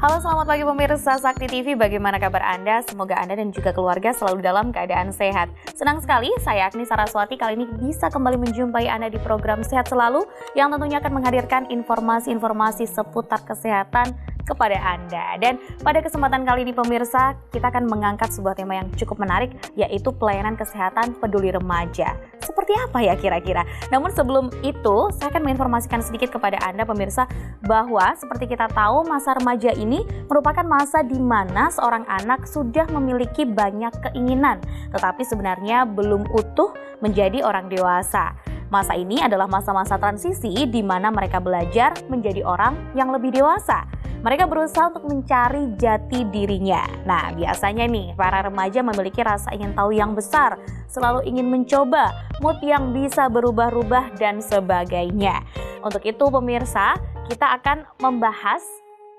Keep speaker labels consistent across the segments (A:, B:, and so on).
A: Halo, selamat pagi pemirsa Sakti TV. Bagaimana kabar Anda? Semoga Anda dan juga keluarga selalu dalam keadaan sehat. Senang sekali saya Agni Saraswati kali ini bisa kembali menjumpai Anda di program Sehat Selalu yang tentunya akan menghadirkan informasi-informasi seputar kesehatan kepada Anda. Dan pada kesempatan kali ini pemirsa, kita akan mengangkat sebuah tema yang cukup menarik, yaitu pelayanan kesehatan peduli remaja. Seperti apa ya kira-kira? Namun sebelum itu, saya akan menginformasikan sedikit kepada Anda pemirsa bahwa seperti kita tahu masa remaja ini merupakan masa di mana seorang anak sudah memiliki banyak keinginan, tetapi sebenarnya belum utuh menjadi orang dewasa. Masa ini adalah masa-masa transisi di mana mereka belajar menjadi orang yang lebih dewasa. Mereka berusaha untuk mencari jati dirinya. Nah, biasanya nih, para remaja memiliki rasa ingin tahu yang besar, selalu ingin mencoba, mood yang bisa berubah-ubah, dan sebagainya. Untuk itu, pemirsa, kita akan membahas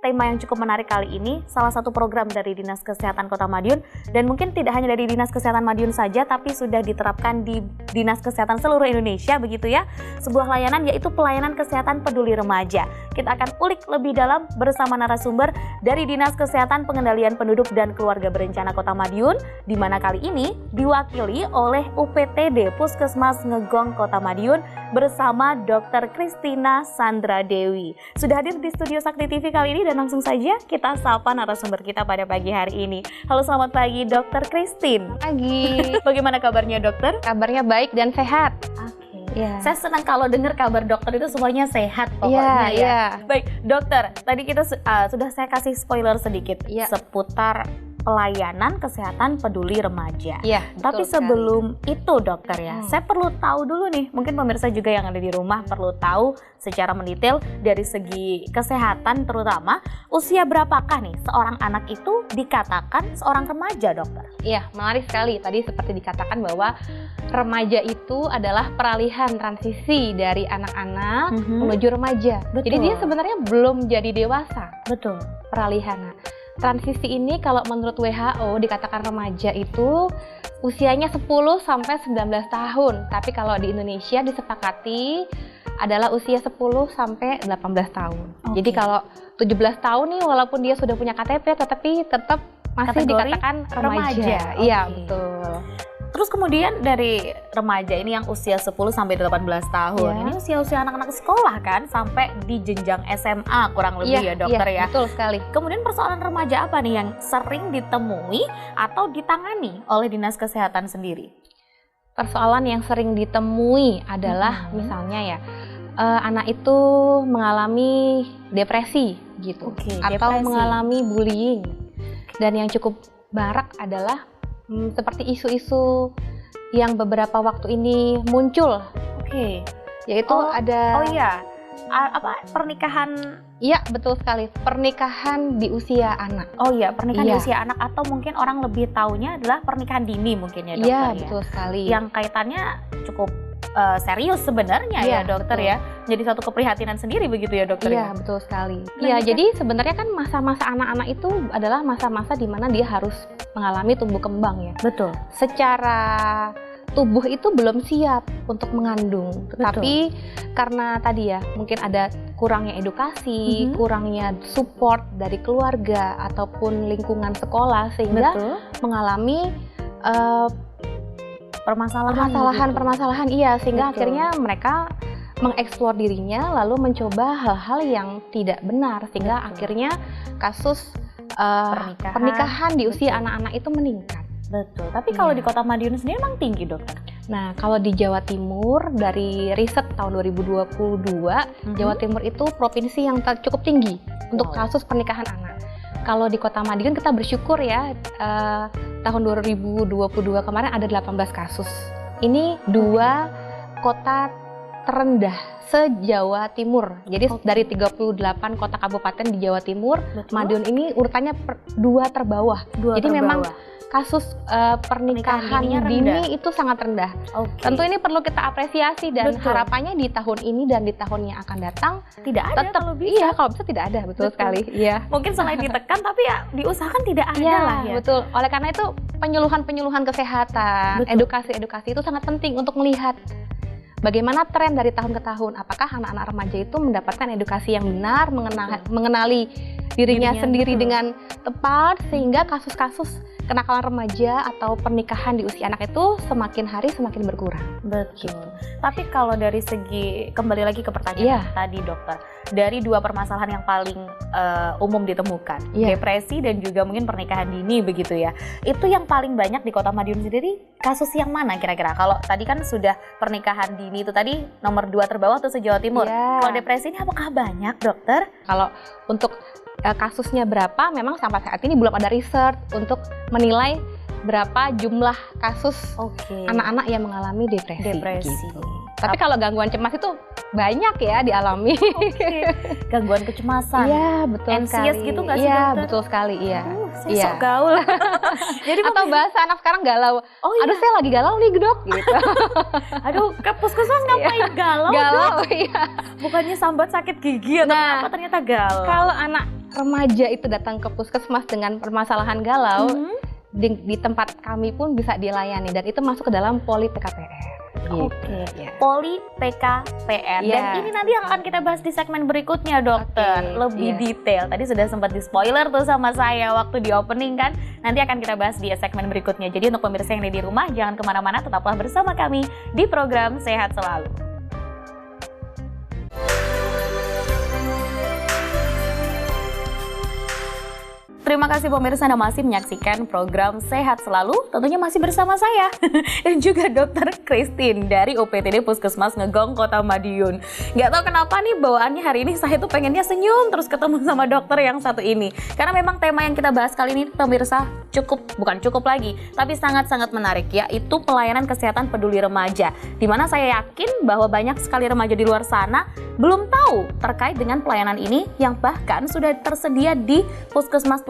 A: tema yang cukup menarik kali ini, salah satu program dari Dinas Kesehatan Kota Madiun, dan mungkin tidak hanya dari Dinas Kesehatan Madiun saja, tapi sudah diterapkan di Dinas Kesehatan seluruh Indonesia, begitu ya. Sebuah layanan yaitu pelayanan kesehatan peduli remaja. Kita akan ulik lebih dalam bersama narasumber dari Dinas Kesehatan Pengendalian Penduduk dan Keluarga Berencana Kota Madiun, di mana kali ini diwakili oleh UPTD Puskesmas Ngegong Kota Madiun bersama Dr. Kristina Sandra Dewi. Sudah hadir di studio Sakti TV kali ini dan langsung saja kita sapa narasumber kita pada pagi hari ini. Halo, selamat pagi Dr. Kristin.
B: Pagi.
A: Bagaimana kabarnya dokter?
B: Kabarnya baik dan sehat.
A: Ya. Saya senang kalau dengar kabar dokter itu semuanya sehat pokoknya ya. Baik dokter, tadi kita sudah saya kasih spoiler sedikit seputar pelayanan kesehatan peduli remaja. Tapi sebelum itu dokter ya, saya perlu tahu dulu nih, mungkin pemirsa juga yang ada di rumah perlu tahu secara mendetail dari segi kesehatan, terutama usia berapakah nih seorang anak itu dikatakan seorang remaja dokter?
B: Iya, menarik sekali. Tadi seperti dikatakan bahwa remaja itu adalah peralihan transisi dari anak-anak menuju remaja.
A: Betul.
B: Jadi dia sebenarnya belum jadi dewasa.
A: Betul.
B: Peralihan. Transisi ini kalau menurut WHO dikatakan remaja itu usianya 10 sampai 19 tahun. Tapi kalau di Indonesia disepakati adalah usia 10 sampai 18 tahun. Jadi kalau 17 tahun nih walaupun dia sudah punya KTP tetapi tetap masih
A: kategori
B: dikatakan remaja. Iya, betul.
A: Terus kemudian dari remaja ini yang usia 10 sampai 18 tahun, ini usia-usia anak-anak sekolah kan, sampai di jenjang SMA kurang lebih ya dokter ya.
B: Betul sekali.
A: Kemudian persoalan remaja apa nih yang sering ditemui atau ditangani oleh Dinas Kesehatan sendiri?
B: Persoalan yang sering ditemui adalah misalnya ya, anak itu mengalami depresi gitu, atau mengalami bullying. Dan yang cukup marak adalah seperti isu-isu yang beberapa waktu ini muncul, yaitu ada pernikahan. Iya, betul sekali, pernikahan di usia anak.
A: Pernikahan di usia anak, atau mungkin orang lebih taunya adalah pernikahan dini mungkin ya dokter.
B: Iya, betul sekali.
A: Yang kaitannya cukup serius sebenarnya ya dokter ya. Jadi satu keprihatinan sendiri begitu ya dokter.
B: Iya, betul sekali. Iya, jadi sebenarnya kan masa-masa anak-anak itu adalah masa-masa di mana dia harus mengalami tumbuh kembang ya.
A: Betul.
B: Secara tubuh itu belum siap untuk mengandung. Tetapi karena tadi ya mungkin ada kurangnya edukasi, kurangnya support dari keluarga ataupun lingkungan sekolah sehingga mengalami permasalahan sehingga akhirnya mereka mengeksplor dirinya lalu mencoba hal-hal yang tidak benar sehingga akhirnya kasus pernikahan di usia anak-anak itu meningkat.
A: Betul. Tapi kalau di Kota Madiun sendiri memang tinggi dokter?
B: Nah, kalau di Jawa Timur dari riset tahun 2022, Jawa Timur itu provinsi yang cukup tinggi untuk kasus pernikahan anak. Kalau di Kota Madiun kita bersyukur ya, tahun 2022 kemarin ada 18 kasus. Ini 2 kota terendah se-Jawa Timur. Jadi dari 38 kota kabupaten di Jawa Timur, Madiun ini urutannya 2 terbawah. Jadi memang kasus pernikahan dini itu sangat rendah. Tentu ini perlu kita apresiasi dan harapannya di tahun ini dan di tahun yang akan datang
A: tidak ada
B: tetap, kalau bisa tidak ada, betul sekali.
A: Mungkin selain ditekan tapi ya diusahakan tidak ada lah ya.
B: Betul. Oleh karena itu penyuluhan kesehatan, edukasi itu sangat penting untuk melihat bagaimana tren dari tahun ke tahun. Apakah anak-anak remaja itu mendapatkan edukasi yang benar, mengenali dirinya sendiri
A: betul.
B: dengan tepat, sehingga kasus-kasus kenakalan remaja atau pernikahan di usia anak itu semakin hari semakin berkurang.
A: Betul. Tapi kalau dari segi, kembali lagi ke pertanyaan
B: Iya.
A: tadi dokter, dari dua permasalahan yang paling umum ditemukan,
B: Iya.
A: depresi dan juga mungkin pernikahan dini begitu ya, itu yang paling banyak di Kota Madiun sendiri kasus yang mana kira-kira? Kalau tadi kan sudah pernikahan dini itu tadi nomor 2 terbawah tuh se-Jawa Timur.
B: Iya.
A: Kalau depresi ini apakah banyak dokter?
B: Kalau untuk kasusnya berapa, memang sampai saat ini belum ada riset untuk menilai berapa jumlah kasus
A: Oke.
B: anak-anak yang mengalami depresi.
A: Depresi.
B: Gitu. Tapi kalau gangguan cemas itu banyak ya dialami.
A: Oke. Gangguan kecemasan.
B: Iya, betul
A: Anxious
B: sekali.
A: gitu nggak sih,
B: Iya,
A: dokter?
B: betul sekali, iya.
A: Saya
B: Iya.
A: sok gaul. Jadi
B: Atau bahasa anak sekarang galau.
A: oh iya.
B: Aduh, saya lagi galau nih, Dok, gitu.
A: Aduh, ke puskesmas ngapain galau?
B: Galau, iya.
A: Bukannya sambat sakit gigi atau
B: Nah,
A: apa, ternyata galau.
B: Kalau anak remaja itu datang ke puskesmas dengan permasalahan galau,
A: Mhm.
B: di tempat kami pun bisa dilayani, dan itu masuk ke dalam poli PKPR. Gitu.
A: Oke.
B: Ya.
A: Poli PKPR. Dan
B: Iya.
A: ini nanti yang akan kita bahas di segmen berikutnya, dokter.
B: Oke,
A: Lebih
B: iya.
A: detail. Tadi sudah sempat di-spoiler tuh sama saya waktu di opening kan. Nanti akan kita bahas di segmen berikutnya. Jadi untuk pemirsa yang ada di rumah, jangan kemana-mana, tetaplah bersama kami di program Sehat Selalu. Terima kasih pemirsa Anda masih menyaksikan program Sehat Selalu, tentunya masih bersama saya dan juga Dokter Christine dari UPTD Puskesmas Ngegong Kota Madiun. Nggak tahu kenapa nih bawaannya hari ini saya tuh pengennya senyum terus ketemu sama dokter yang satu ini. Karena memang tema yang kita bahas kali ini pemirsa bukan cukup lagi, tapi sangat-sangat menarik, yaitu pelayanan kesehatan peduli remaja. Dimana saya yakin bahwa banyak sekali remaja di luar sana belum tahu terkait dengan pelayanan ini yang bahkan sudah tersedia di puskesmas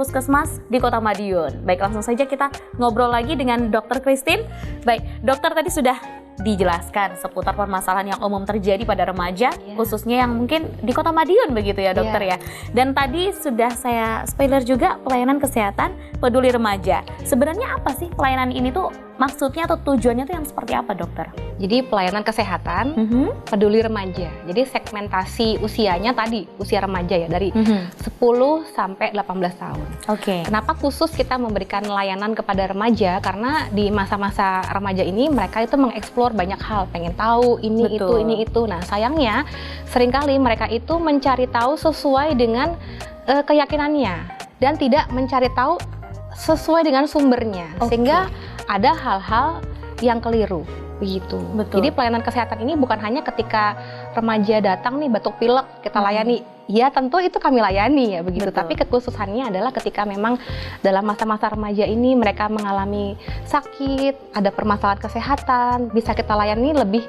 A: di Kota Madiun. Baik, langsung saja kita ngobrol lagi dengan Dokter Christine. Baik, dokter tadi sudah dijelaskan seputar permasalahan yang umum terjadi pada remaja, khususnya yang mungkin di Kota Madiun begitu ya dokter ya. Dan tadi sudah saya spoiler juga pelayanan kesehatan peduli remaja. Sebenarnya apa sih pelayanan ini tuh maksudnya atau tujuannya tuh yang seperti apa dokter?
B: Jadi pelayanan kesehatan peduli remaja. Jadi segmentasi usianya tadi usia remaja ya, dari 10 sampai 18 tahun.
A: Oke.
B: Kenapa khusus kita memberikan layanan kepada remaja? Karena di masa-masa remaja ini mereka itu mengeksplor banyak hal, pengen tahu ini
A: Betul.
B: itu. Nah, sayangnya seringkali mereka itu mencari tahu sesuai dengan keyakinannya dan tidak mencari tahu sesuai dengan sumbernya.
A: Oke.
B: Sehingga ada hal-hal yang keliru begitu.
A: Betul.
B: Jadi pelayanan kesehatan ini bukan hanya ketika remaja datang nih batuk pilek kita layani. Ya tentu itu kami layani ya begitu.
A: Betul.
B: Tapi kekhususannya adalah ketika memang dalam masa-masa remaja ini mereka mengalami sakit, ada permasalahan kesehatan, bisa kita layani lebih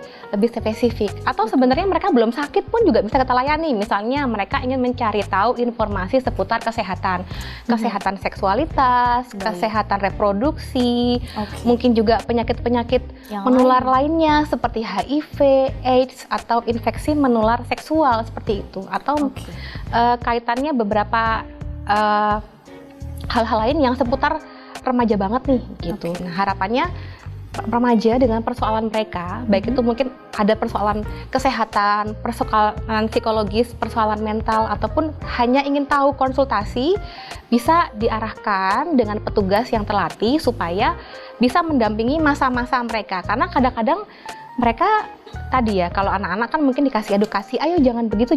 B: spesifik. Atau sebenarnya mereka belum sakit pun juga bisa kita layani. Misalnya mereka ingin mencari tahu informasi seputar kesehatan, kesehatan seksualitas,
A: Baik.
B: kesehatan reproduksi,
A: Oke.
B: mungkin juga penyakit-penyakit
A: Yang
B: menular
A: lain.
B: lainnya seperti HIV, AIDS, atau infeksi menular seksual seperti itu. Atau
A: Oke.
B: kaitannya beberapa hal-hal lain yang seputar remaja banget nih gitu.
A: Oke.
B: Nah, harapannya remaja dengan persoalan mereka, baik itu mungkin ada persoalan kesehatan, persoalan psikologis, persoalan mental, ataupun hanya ingin tahu konsultasi, bisa diarahkan dengan petugas yang terlatih supaya bisa mendampingi masa-masa mereka. Karena kadang-kadang mereka tadi ya, kalau anak-anak kan mungkin dikasih edukasi, ayo jangan begitu,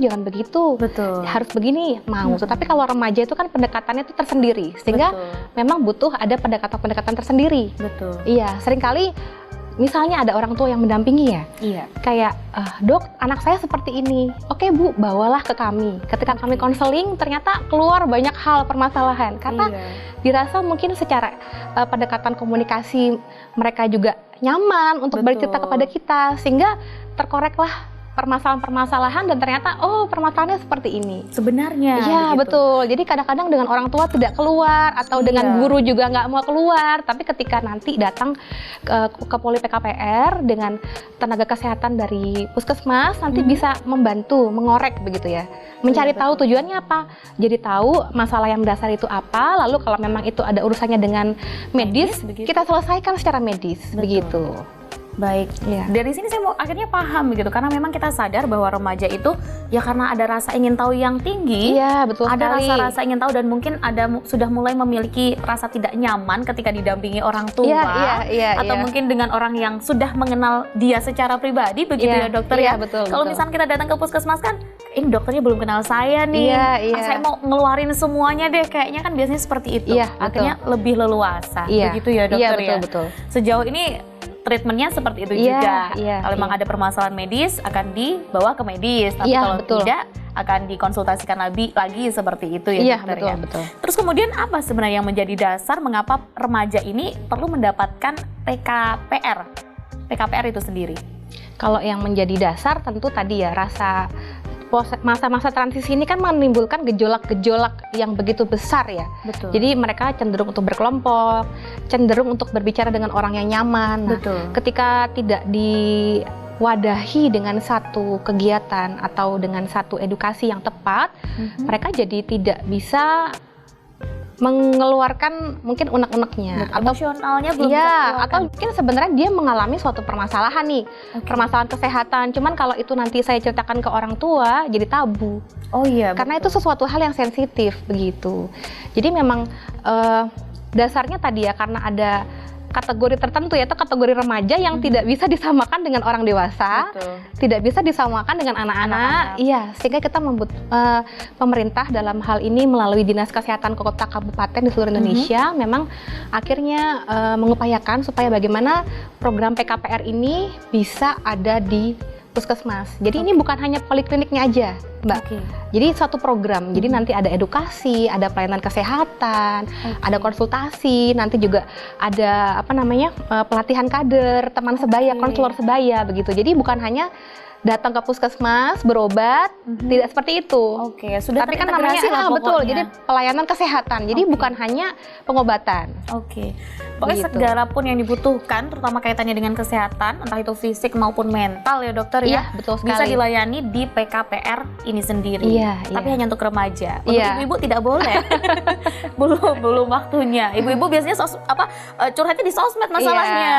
A: Betul.
B: harus begini, mau. Tetapi kalau remaja itu kan pendekatannya itu tersendiri, sehingga
A: Betul.
B: memang butuh ada pendekatan-pendekatan tersendiri.
A: Betul.
B: Iya, seringkali misalnya ada orang tua yang mendampingi ya,
A: Iya.
B: kayak, dok, anak saya seperti ini. Oke bu, bawalah ke kami. Ketika kami konseling, ternyata keluar banyak hal permasalahan. Karena
A: Iya.
B: dirasa mungkin secara pendekatan komunikasi mereka juga nyaman untuk
A: Betul.
B: bercerita kepada kita, sehingga terkoreklah permasalahan-permasalahan dan ternyata oh permasalahannya seperti ini.
A: Sebenarnya.
B: Iya
A: begitu.
B: betul. Jadi kadang-kadang dengan orang tua tidak keluar atau
A: Iya.
B: dengan guru juga nggak mau keluar. Tapi ketika nanti datang ke Poli PKPR dengan tenaga kesehatan dari puskesmas, nanti bisa membantu mengorek begitu ya. Mencari
A: Iya,
B: tahu
A: betul.
B: tujuannya apa. Jadi tahu masalah yang mendasar itu apa. Lalu kalau memang itu ada urusannya dengan medis,
A: begitu.
B: kita selesaikan secara medis
A: Betul.
B: begitu.
A: Baik, dari sini saya mau akhirnya paham gitu, karena memang kita sadar bahwa remaja itu ya karena ada rasa ingin tahu yang tinggi,
B: betul
A: ada
B: sekali.
A: rasa-rasa ingin tahu dan mungkin sudah mulai memiliki rasa tidak nyaman ketika didampingi orang tua, atau mungkin dengan orang yang sudah mengenal dia secara pribadi, begitu ya dokter ya. Kalau misalnya kita datang ke puskesmas kan, ini dokternya belum kenal saya nih, saya mau ngeluarin semuanya deh, kayaknya kan biasanya seperti itu, akhirnya lebih leluasa, begitu ya dokter ya.
B: Betul.
A: Sejauh ini treatmentnya seperti itu juga. Kalau memang ada permasalahan medis akan dibawa ke medis, tapi kalau tidak akan dikonsultasikan lagi seperti itu ya dokter ya.
B: Betul.
A: Terus kemudian apa sebenarnya yang menjadi dasar mengapa remaja ini perlu mendapatkan PKPR itu sendiri?
B: Kalau yang menjadi dasar tentu tadi ya rasa masa-masa transisi ini kan menimbulkan gejolak-gejolak yang begitu besar ya.
A: Betul.
B: Jadi mereka cenderung untuk berkelompok, cenderung untuk berbicara dengan orang yang nyaman. Nah, ketika tidak diwadahi dengan satu kegiatan atau dengan satu edukasi yang tepat, mereka jadi tidak bisa mengeluarkan mungkin unek-uneknya,
A: atau emosionalnya belum
B: atau mungkin sebenarnya dia mengalami suatu permasalahan nih, permasalahan kesehatan, cuman kalau itu nanti saya ceritakan ke orang tua jadi tabu. Karena itu sesuatu hal yang sensitif begitu. Jadi memang dasarnya tadi ya karena ada kategori tertentu, yaitu kategori remaja yang tidak bisa disamakan dengan orang dewasa, tidak bisa disamakan dengan anak-anak. Sehingga kita pemerintah dalam hal ini melalui Dinas Kesehatan Kota Kabupaten di seluruh Indonesia memang akhirnya mengupayakan supaya bagaimana program PKPR ini bisa ada di puskesmas. Jadi ini bukan hanya polikliniknya aja, Mbak. Jadi satu program. Jadi nanti ada edukasi, ada pelayanan kesehatan, ada konsultasi, nanti juga ada pelatihan kader, teman sebaya, konselor sebaya begitu. Jadi bukan hanya datang ke puskesmas berobat, tidak seperti itu.
A: Sudah
B: tapi kan namanya betul. Jadi pelayanan kesehatan. Jadi bukan hanya pengobatan.
A: Pokoknya segala pun yang dibutuhkan, terutama kaitannya dengan kesehatan, entah itu fisik maupun mental ya dokter ya,
B: betul sekali.
A: Bisa dilayani di PKPR ini sendiri. Tapi hanya untuk remaja. Untuk ibu-ibu tidak boleh. belum waktunya. Ibu-ibu biasanya curhatnya di sosmed masalahnya.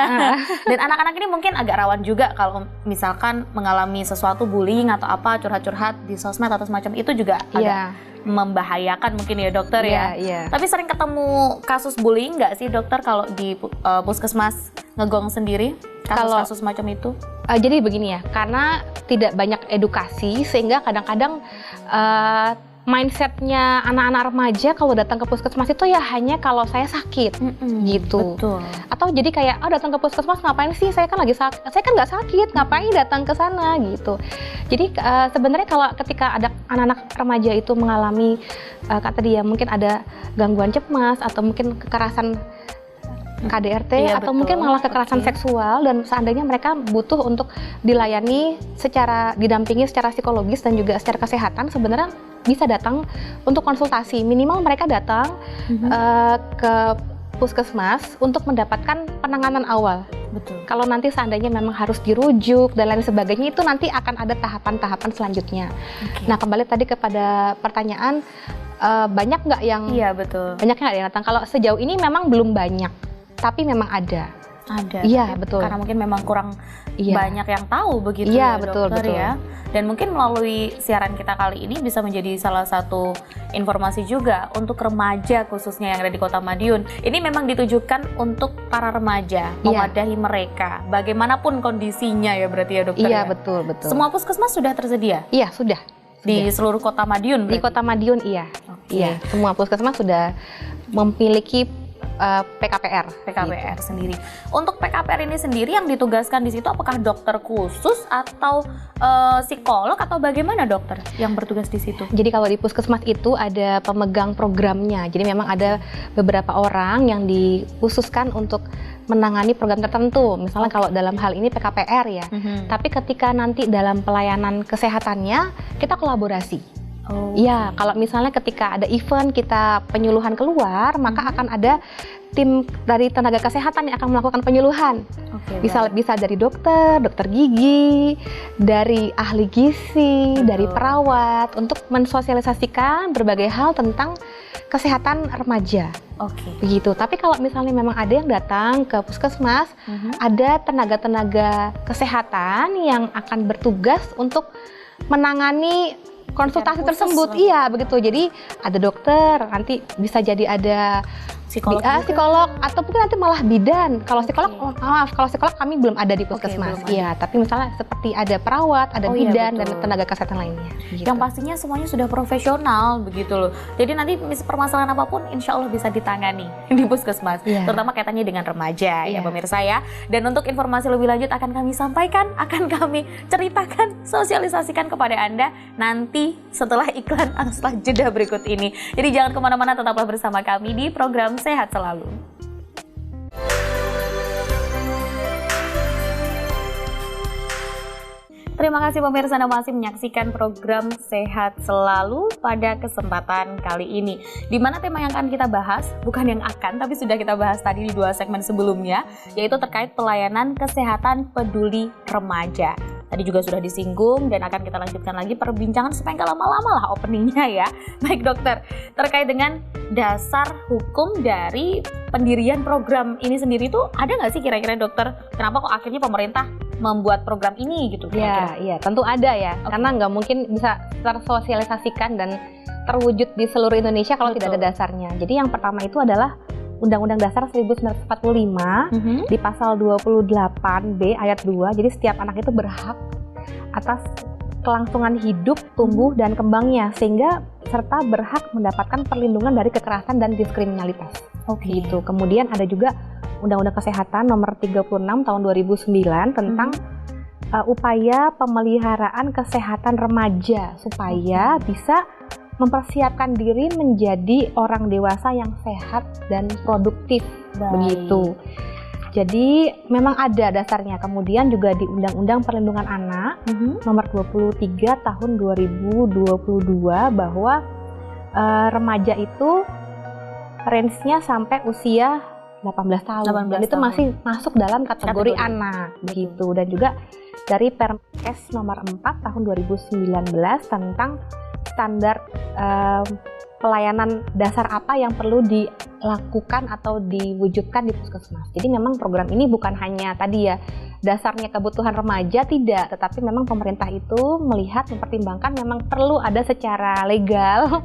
A: Dan anak-anak ini mungkin agak rawan juga kalau misalkan mengalami sesuatu bullying atau apa, curhat-curhat di sosmed atau semacam itu juga agak membahayakan mungkin ya dokter ya. Tapi sering ketemu kasus bullying nggak sih dokter kalau di puskesmas Ngegong sendiri, kasus-kasus macam itu?
B: Jadi begini ya, karena tidak banyak edukasi sehingga kadang-kadang mindsetnya anak-anak remaja kalau datang ke puskesmas itu ya hanya kalau saya sakit gitu. Atau jadi kayak datang ke puskesmas ngapain sih, saya kan lagi sakit, saya kan nggak sakit, ngapain datang ke sana gitu. Jadi sebenarnya kalau ketika ada anak-anak remaja itu mengalami kata dia mungkin ada gangguan cemas atau mungkin kekerasan KDRT atau mungkin malah kekerasan seksual, dan seandainya mereka butuh untuk dilayani didampingi secara psikologis dan juga secara kesehatan, sebenarnya bisa datang untuk konsultasi. Minimal mereka datang ke puskesmas untuk mendapatkan penanganan awal. Kalau nanti seandainya memang harus dirujuk dan lain sebagainya, itu nanti akan ada tahapan-tahapan selanjutnya. Nah, kembali tadi kepada pertanyaan, banyak nggak yang datang? Kalau sejauh ini memang belum banyak, tapi memang ada. Betul.
A: Karena mungkin memang kurang banyak yang tahu begitu ya dokter ya. Dan mungkin melalui siaran kita kali ini bisa menjadi salah satu informasi juga untuk remaja khususnya yang ada di Kota Madiun. Ini memang ditujukan untuk para remaja, mewadahi mereka bagaimanapun kondisinya ya berarti ya dokter ya.
B: Betul.
A: Semua puskesmas sudah tersedia?
B: Sudah.
A: Di seluruh Kota Madiun berarti?
B: Di Kota Madiun semua puskesmas sudah memiliki PKPR
A: sendiri. Untuk PKPR ini sendiri yang ditugaskan di situ apakah dokter khusus atau psikolog atau bagaimana dokter yang bertugas di situ?
B: Jadi kalau di puskesmas itu ada pemegang programnya. Jadi memang ada beberapa orang yang dikhususkan untuk menangani program tertentu. Misalnya kalau dalam hal ini PKPR ya. Tapi ketika nanti dalam pelayanan kesehatannya kita kolaborasi. Kalau misalnya ketika ada event kita penyuluhan keluar, maka akan ada tim dari tenaga kesehatan yang akan melakukan penyuluhan. Bisa dari dokter gigi, dari ahli gizi, dari perawat, untuk mensosialisasikan berbagai hal tentang kesehatan remaja.
A: Oke.
B: Begitu. Tapi kalau misalnya memang ada yang datang ke puskesmas, ada tenaga-tenaga kesehatan yang akan bertugas untuk menangani konsultasi tersebut. Iya, begitu. Jadi ada dokter, nanti bisa jadi ada psikolog atau mungkin nanti malah bidan. Kalau psikolog, kalau psikolog kami belum ada di puskesmas. Iya, tapi misalnya seperti ada perawat, ada bidan dan tenaga kesehatan lainnya. Gitu.
A: Yang pastinya semuanya sudah profesional begitu loh. Jadi nanti permasalahan apapun insya Allah bisa ditangani di puskesmas. Terutama kaitannya dengan remaja ya pemirsa ya. Dan untuk informasi lebih lanjut akan kami sampaikan, akan kami ceritakan, sosialisasikan kepada Anda nanti setelah iklan atau setelah jeda berikut ini. Jadi jangan kemana-mana, tetaplah bersama kami di program Sehat Selalu. Terima kasih pemirsa Anda masih menyaksikan program Sehat Selalu pada kesempatan kali ini. Di mana tema yang akan kita bahas, bukan yang akan, tapi sudah kita bahas tadi di 2 segmen sebelumnya, yaitu terkait pelayanan kesehatan peduli remaja. Tadi juga sudah disinggung dan akan kita lanjutkan lagi perbincangan supaya nggak lama-lama lah openingnya ya. Baik dokter, terkait dengan dasar hukum dari pendirian program ini sendiri itu ada nggak sih kira-kira dokter? Kenapa kok akhirnya pemerintah membuat program ini gitu kira-kira?
B: Iya, tentu ada ya. Karena nggak mungkin bisa tersosialisasikan dan terwujud di seluruh Indonesia kalau tidak ada dasarnya. Jadi yang pertama itu adalah Undang-Undang Dasar 1945 di pasal 28B ayat 2. Jadi setiap anak itu berhak atas kelangsungan hidup, tumbuh dan kembangnya, sehingga serta berhak mendapatkan perlindungan dari kekerasan dan diskriminalitas. Gitu. Kemudian ada juga Undang-Undang Kesehatan nomor 36 tahun 2009 tentang upaya pemeliharaan kesehatan remaja supaya bisa mempersiapkan diri menjadi orang dewasa yang sehat dan produktif. Begitu. Jadi memang ada dasarnya. Kemudian juga di Undang-Undang Perlindungan Anak nomor 23 tahun 2022 bahwa remaja itu range-nya sampai usia 18 tahun. Dan itu masih masuk dalam kategori anak begitu. Dan juga dari Permenkes nomor 4 tahun 2019 tentang standar pelayanan dasar apa yang perlu dilakukan atau diwujudkan di puskesmas. Jadi memang program ini bukan hanya tadi ya dasarnya kebutuhan remaja, tidak, tetapi memang pemerintah itu melihat, mempertimbangkan memang perlu ada secara legal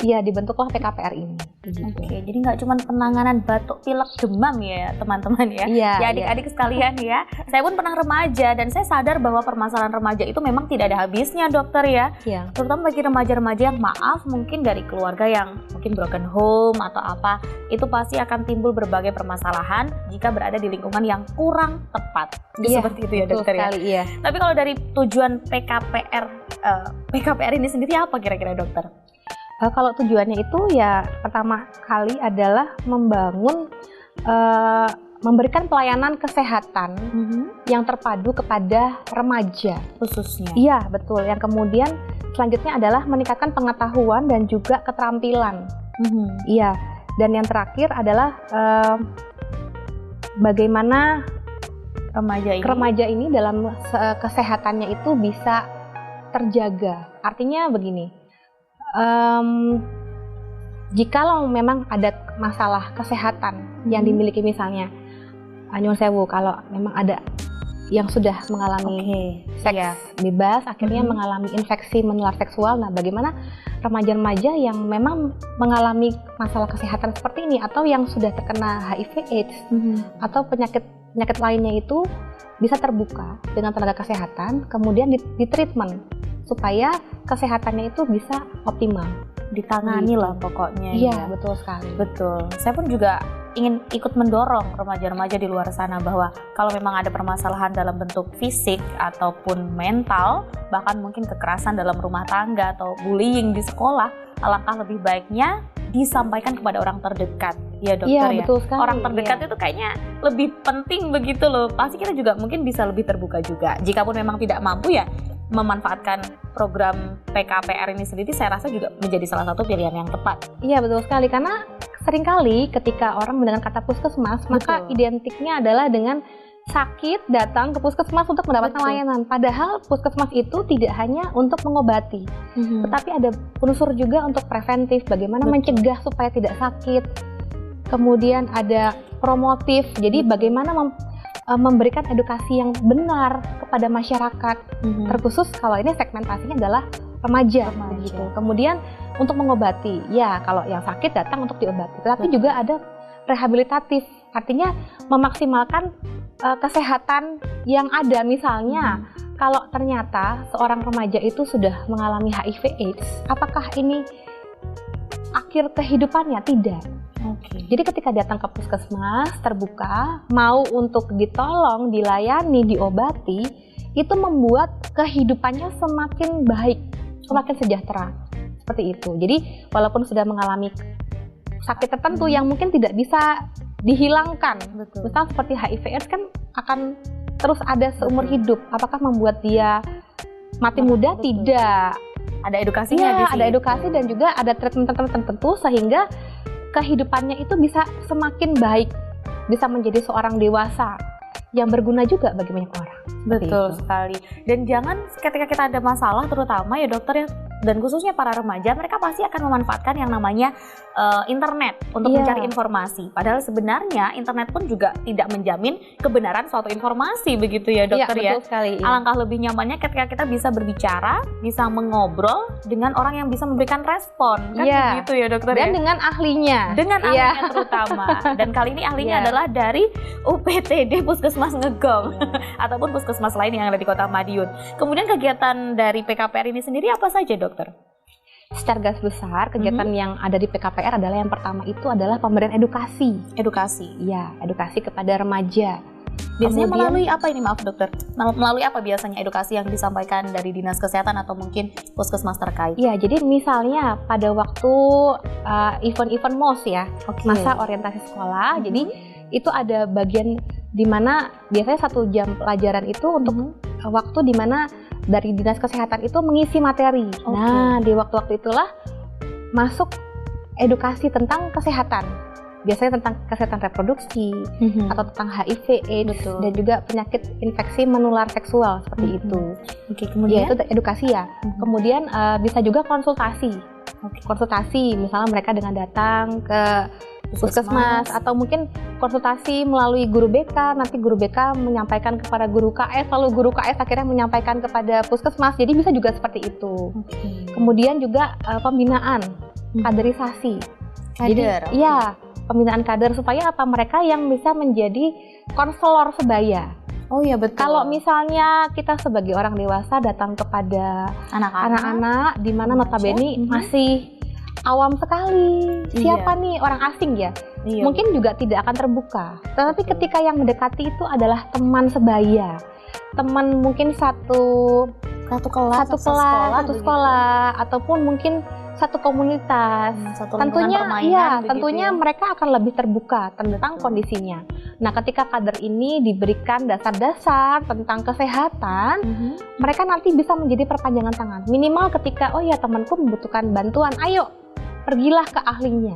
B: ya dibentuklah PKPR ini.
A: Oke, jadi nggak cuma penanganan batuk, pilek, demam ya teman-teman ya. Ya adik-adik sekalian ya. Saya pun pernah remaja dan saya sadar bahwa permasalahan remaja itu memang tidak ada habisnya dokter ya. Terutama bagi remaja-remaja yang maaf mungkin dari keluarga yang mungkin broken home atau apa, itu pasti akan timbul berbagai permasalahan jika berada di lingkungan yang kurang tepat. Seperti itu ya dokter ya. Tapi kalau dari tujuan PKPR ini sendiri apa kira-kira dokter?
B: Kalau tujuannya itu ya pertama kali adalah memberikan pelayanan kesehatan yang terpadu kepada remaja khususnya. Iya betul. Yang kemudian selanjutnya adalah meningkatkan pengetahuan dan juga keterampilan. Iya. Dan yang terakhir adalah bagaimana remaja ini dalam kesehatannya itu bisa terjaga. Artinya begini. Jikalau memang ada masalah kesehatan yang dimiliki misalnya nyuwun sewu, kalau memang ada yang sudah mengalami seks bebas akhirnya mengalami infeksi menular seksual, nah bagaimana remaja-remaja yang memang mengalami masalah kesehatan seperti ini atau yang sudah terkena HIV/AIDS atau penyakit lainnya itu bisa terbuka dengan tenaga kesehatan kemudian ditreatment supaya kesehatannya itu bisa optimal, ditangani lah pokoknya. Iya, betul sekali.
A: Betul. Saya pun juga ingin ikut mendorong remaja-remaja di luar sana bahwa kalau memang ada permasalahan dalam bentuk fisik ataupun mental, bahkan mungkin kekerasan dalam rumah tangga atau bullying di sekolah, alangkah lebih baiknya disampaikan kepada orang terdekat. Ya dokter ya.
B: Betul sekali.
A: Orang terdekat itu kayaknya lebih penting begitu loh. Pasti kita juga mungkin bisa lebih terbuka juga. Jikapun memang tidak mampu ya memanfaatkan program PKPR ini sendiri, saya rasa juga menjadi salah satu pilihan yang tepat.
B: Iya betul sekali, karena seringkali ketika orang mendengar kata puskesmas, maka identiknya adalah dengan sakit datang ke puskesmas untuk mendapatkan
A: Betul.
B: layanan. Padahal puskesmas itu tidak hanya untuk mengobati, tetapi ada unsur juga untuk preventif, bagaimana
A: Betul.
B: mencegah supaya tidak sakit. Kemudian ada promotif, jadi bagaimana memberikan edukasi yang benar kepada masyarakat. Terkhusus kalau ini segmentasinya adalah remaja. Gitu. Kemudian untuk mengobati, ya kalau yang sakit datang untuk diobati, tetapi juga ada rehabilitatif, artinya memaksimalkan kesehatan yang ada. Misalnya kalau ternyata seorang remaja itu sudah mengalami HIV/AIDS, apakah ini akhir kehidupannya? Tidak. Jadi ketika datang ke puskesmas terbuka, mau untuk ditolong, dilayani, diobati, itu membuat kehidupannya semakin baik, semakin sejahtera. Seperti itu. Jadi walaupun sudah mengalami sakit tertentu yang mungkin tidak bisa dihilangkan, misal seperti HIV/AIDS kan akan terus ada seumur hidup. Apakah membuat dia mati muda? Tidak.
A: Ada edukasinya.
B: Ada edukasi dan juga ada treatment tertentu sehingga kehidupannya itu bisa semakin baik, bisa menjadi seorang dewasa yang berguna juga bagi banyak orang.
A: Betul sekali. Dan jangan ketika kita ada masalah, terutama ya dokter ya, dan khususnya para remaja, mereka pasti akan memanfaatkan yang namanya internet untuk mencari informasi. Padahal sebenarnya internet pun juga tidak menjamin kebenaran suatu informasi, begitu ya dokter ya.
B: Betul sekali.
A: Alangkah lebih nyamannya ketika kita bisa berbicara, bisa mengobrol dengan orang yang bisa memberikan respon, kan begitu ya dokter
B: dan
A: ya.
B: dengan ahlinya.
A: Dengan ahlinya terutama. Dan kali ini ahlinya adalah dari UPTD Puskesmas Ngegong ataupun puskesmas lain yang ada di Kota Madiun. Kemudian kegiatan dari PKPR ini sendiri apa saja dokter?
B: Secara garis besar, kegiatan yang ada di PKPR adalah yang pertama itu adalah pemberian edukasi. Edukasi kepada remaja.
A: Biasanya melalui apa ini, maaf dokter? Melalui apa biasanya edukasi yang disampaikan dari Dinas Kesehatan atau mungkin puskesmas terkait?
B: Ya, jadi misalnya pada waktu event-event MOS ya, masa orientasi sekolah, jadi itu ada bagian di mana biasanya 1 jam pelajaran itu untuk waktu di mana dari Dinas Kesehatan itu mengisi materi. Nah, di waktu-waktu itulah masuk edukasi tentang kesehatan. Biasanya tentang kesehatan reproduksi atau tentang HIV/AIDS dan juga penyakit infeksi menular seksual seperti itu.
A: Kemudian
B: itu edukasi ya. Kemudian bisa juga konsultasi. Konsultasi misalnya mereka dengan datang ke puskesmas atau mungkin konsultasi melalui guru BK, nanti guru BK menyampaikan kepada guru KS, lalu guru KS akhirnya menyampaikan kepada puskesmas, jadi bisa juga seperti itu. Kemudian juga pembinaan, kaderisasi.
A: Kader.
B: Jadi pembinaan kader supaya apa, mereka yang bisa menjadi konselor sebaya.
A: Oh iya betul.
B: Kalau misalnya kita sebagai orang dewasa datang kepada anak-anak di mana notabene masih awam sekali, siapa nih orang asing ya, mungkin juga tidak akan terbuka. Tetapi ketika yang mendekati itu adalah teman sebaya, teman mungkin satu kelas, satu sekolah, ataupun mungkin satu komunitas. Tentunya mereka akan lebih terbuka tentang kondisinya. Nah, ketika kader ini diberikan dasar-dasar tentang kesehatan, mereka nanti bisa menjadi perpanjangan tangan. Minimal ketika temanku membutuhkan bantuan, ayo pergilah ke ahlinya.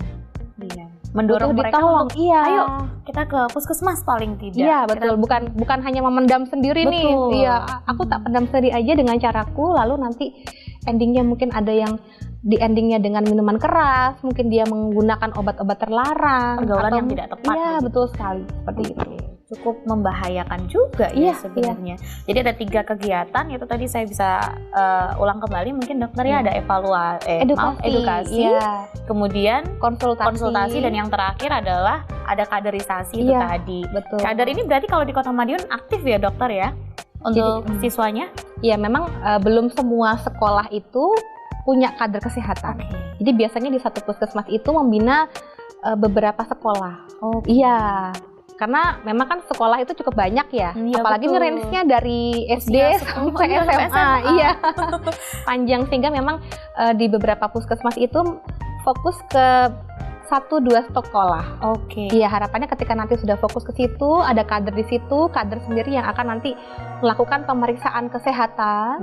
A: Mendorong mereka
B: ditolong.
A: Untuk ayo kita ke puskesmas paling tidak.
B: Iya betul, bukan hanya memendam sendiri nih. Iya, aku tak pendam sendiri aja dengan caraku, lalu nanti endingnya mungkin ada yang di endingnya dengan minuman keras, mungkin dia menggunakan obat-obat terlarang,
A: pergaulan yang tidak tepat.
B: Iya betul sekali, seperti itu.
A: Cukup membahayakan juga sebenarnya. Jadi ada 3 kegiatan, itu tadi saya bisa ulang kembali, mungkin dokter ya, ada edukasi, kemudian konsultasi, dan yang terakhir adalah ada kaderisasi itu tadi.
B: Betul.
A: Kader ini berarti kalau di Kota Madiun aktif ya dokter ya untuk siswanya?
B: Iya, memang belum semua sekolah itu punya kader kesehatan. Jadi biasanya di satu puskesmas itu membina beberapa sekolah. Iya. Karena memang kan sekolah itu cukup banyak ya, apalagi ini range-nya dari SD sampai SMA. Iya. Panjang, sehingga memang di beberapa puskesmas itu fokus ke 1-2 sekolah. Iya, harapannya ketika nanti sudah fokus ke situ, ada kader di situ, kader sendiri yang akan nanti melakukan pemeriksaan kesehatan.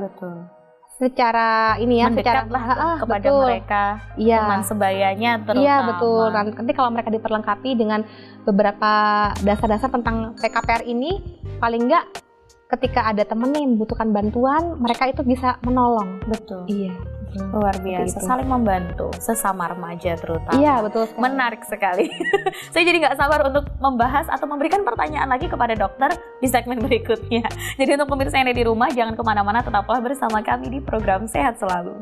B: Secara
A: mendekatlah kepada mereka, teman sebayanya terutama.
B: Iya betul. Nanti kalau mereka diperlengkapi dengan beberapa dasar-dasar tentang PKPR ini, paling enggak ketika ada temennya yang membutuhkan bantuan, mereka itu bisa menolong.
A: Betul.
B: Iya.
A: Luar biasa, saling membantu sesama remaja terutama.
B: Iya, betul sekali.
A: Menarik sekali. Saya jadi nggak sabar untuk membahas atau memberikan pertanyaan lagi kepada dokter di segmen berikutnya. Jadi untuk pemirsa yang ada di rumah, jangan kemana-mana, tetaplah bersama kami di program Sehat Selalu.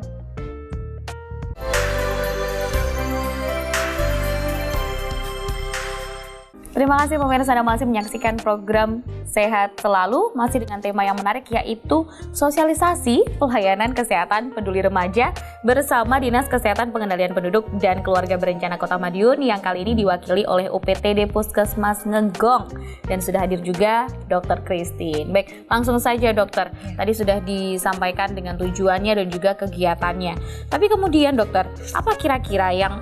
A: Terima kasih pemirsa Anda masih menyaksikan program Sehat Selalu, masih dengan tema yang menarik yaitu sosialisasi pelayanan kesehatan peduli remaja bersama Dinas Kesehatan Pengendalian Penduduk dan Keluarga Berencana Kota Madiun yang kali ini diwakili oleh UPTD Puskesmas Ngegong, dan sudah hadir juga Dr. Christine. Baik, langsung saja dokter, tadi sudah disampaikan dengan tujuannya dan juga kegiatannya. Tapi kemudian dokter, apa kira-kira yang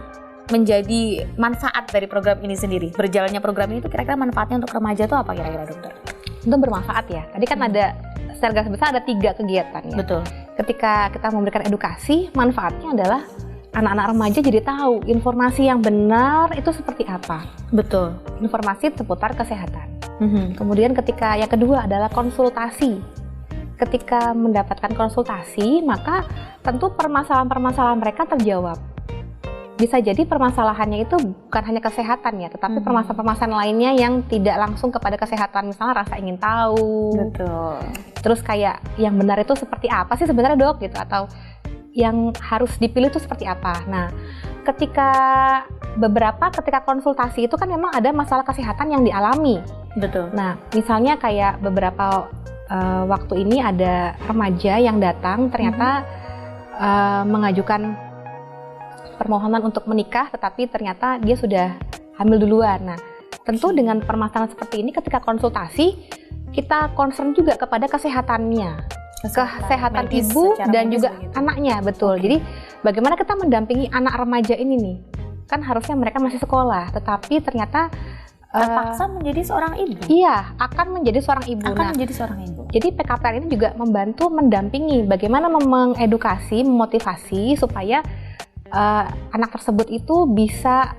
A: menjadi manfaat dari program ini sendiri? Berjalannya program ini itu kira-kira manfaatnya untuk remaja itu apa kira-kira dokter?
B: Itu bermanfaat ya. Tadi kan ada secara garis besar ada 3 kegiatan ya.
A: Betul.
B: Ketika kita memberikan edukasi, manfaatnya adalah anak-anak remaja jadi tahu informasi yang benar itu seperti apa.
A: Betul.
B: Informasi seputar kesehatan. Kemudian ketika yang kedua adalah konsultasi. Ketika mendapatkan konsultasi, maka tentu permasalahan-permasalahan mereka terjawab. Bisa jadi permasalahannya itu bukan hanya kesehatan ya, tetapi permasalahan-permasalahan lainnya yang tidak langsung kepada kesehatan, misalnya rasa ingin tahu.
A: Betul.
B: Terus kayak yang benar itu seperti apa sih sebenarnya dok gitu, atau yang harus dipilih itu seperti apa. Nah, ketika konsultasi itu kan memang ada masalah kesehatan yang dialami.
A: Betul.
B: Nah, misalnya kayak beberapa waktu ini ada remaja yang datang ternyata mengajukan permohonan untuk menikah, tetapi ternyata dia sudah hamil duluan. Nah, tentu dengan permasalahan seperti ini ketika konsultasi, kita concern juga kepada kesehatannya. Kesehatan
A: medis,
B: ibu dan juga
A: begitu.
B: Anaknya, betul. Jadi, bagaimana kita mendampingi anak remaja ini nih? Kan harusnya mereka masih sekolah, tetapi ternyata
A: terpaksa menjadi seorang ibu.
B: Iya, akan menjadi seorang ibu.
A: Menjadi seorang ibu.
B: Jadi PKPR ini juga membantu mendampingi bagaimana mengedukasi, memotivasi supaya anak tersebut itu bisa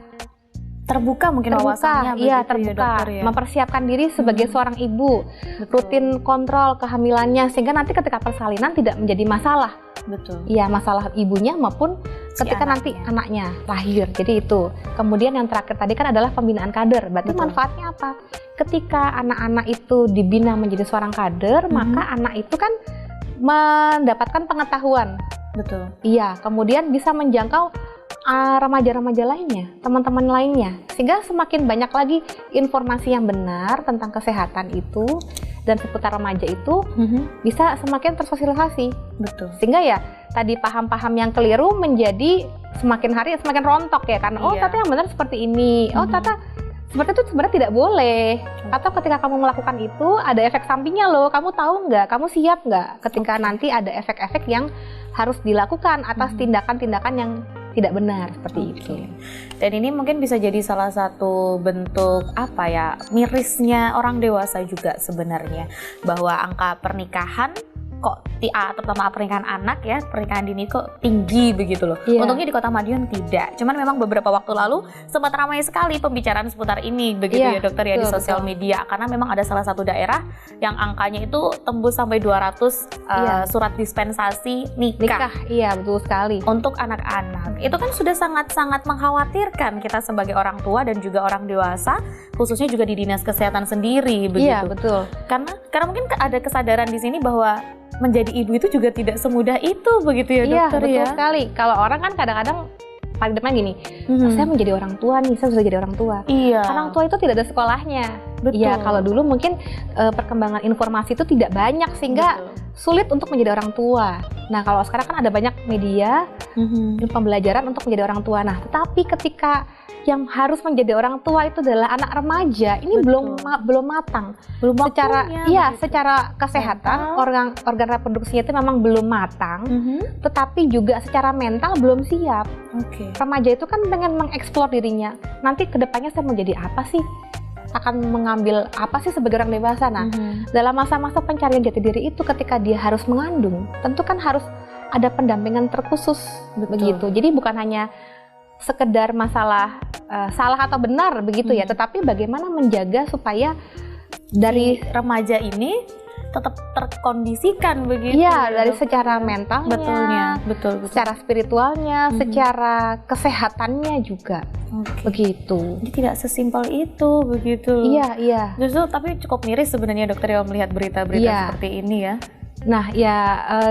A: terbuka mungkin wawasannya,
B: iya,
A: terbuka,
B: ya, dokter, ya. Mempersiapkan diri sebagai seorang ibu.
A: Betul.
B: Rutin kontrol kehamilannya sehingga nanti ketika persalinan tidak menjadi masalah.
A: Betul.
B: Iya, masalah ibunya maupun ketika nanti anaknya lahir. Jadi itu. Kemudian yang terakhir tadi kan adalah pembinaan kader. Berarti manfaatnya apa? Ketika anak-anak itu dibina menjadi seorang kader, maka anak itu kan mendapatkan pengetahuan.
A: Betul.
B: Iya, kemudian bisa menjangkau remaja-remaja lainnya, teman-teman lainnya, sehingga semakin banyak lagi informasi yang benar tentang kesehatan itu dan seputar remaja itu bisa semakin tersosialisasi.
A: Betul.
B: Sehingga ya tadi paham-paham yang keliru menjadi semakin hari semakin rontok ya kan. Oh, ternyata yang benar seperti ini. Oh, ternyata seperti itu sebenarnya tidak boleh. Atau ketika kamu melakukan itu ada efek sampingnya loh. Kamu tahu nggak? Kamu siap nggak ketika nanti ada efek-efek yang harus dilakukan atas tindakan-tindakan yang tidak benar seperti itu.
A: Dan ini mungkin bisa jadi salah satu bentuk apa ya, mirisnya orang dewasa juga sebenarnya, bahwa angka pernikahan kok terutama pernikahan anak ya, pernikahan dini kok tinggi begitu loh.
B: Iya.
A: Untungnya di Kota Madiun tidak. Cuman memang beberapa waktu lalu sempat ramai sekali pembicaraan seputar ini begitu ya dokter ya, di sosial media, karena memang ada salah satu daerah yang angkanya itu tembus sampai 200 surat dispensasi nikah.
B: Iya, betul sekali.
A: Untuk anak-anak. Itu kan sudah sangat-sangat mengkhawatirkan kita sebagai orang tua dan juga orang dewasa, khususnya juga di Dinas Kesehatan sendiri begitu.
B: Iya, betul.
A: Karena mungkin ada kesadaran di sini bahwa menjadi ibu itu juga tidak semudah itu begitu ya dokter.
B: Iya, betul
A: ya.
B: sekali. Kalau orang kan kadang-kadang paling depan gini, saya menjadi orang tua nih, saya sudah jadi orang tua.
A: Iya.
B: Orang tua itu tidak ada sekolahnya.
A: Betul.
B: Iya, kalau dulu mungkin perkembangan informasi itu tidak banyak sehingga sulit untuk menjadi orang tua. Nah, kalau sekarang kan ada banyak media pembelajaran untuk menjadi orang tua. Nah, tetapi ketika yang harus menjadi orang tua itu adalah anak remaja, ini belum matang.
A: Belum
B: secara
A: waktunya,
B: secara kesehatan organ reproduksinya itu memang belum matang, tetapi juga secara mental belum siap. Remaja itu kan pengen mengeksplor dirinya. Nanti kedepannya saya mau jadi apa sih? Akan mengambil apa sih sebagai orang dewasa? Nah, dalam masa-masa pencarian jati diri itu ketika dia harus mengandung, tentu kan harus ada pendampingan terkhusus begitu. Jadi bukan hanya sekedar masalah salah atau benar begitu ya, tetapi bagaimana menjaga supaya dari
A: remaja ini tetap terkondisikan begitu.
B: Iya, dari secara mentalnya,
A: betulnya, betul.
B: secara spiritualnya, secara kesehatannya juga. Begitu.
A: Jadi tidak sesimpel itu begitu.
B: Iya.
A: Justru tapi cukup miris sebenarnya dokter ya melihat berita-berita seperti ini ya.
B: Nah ya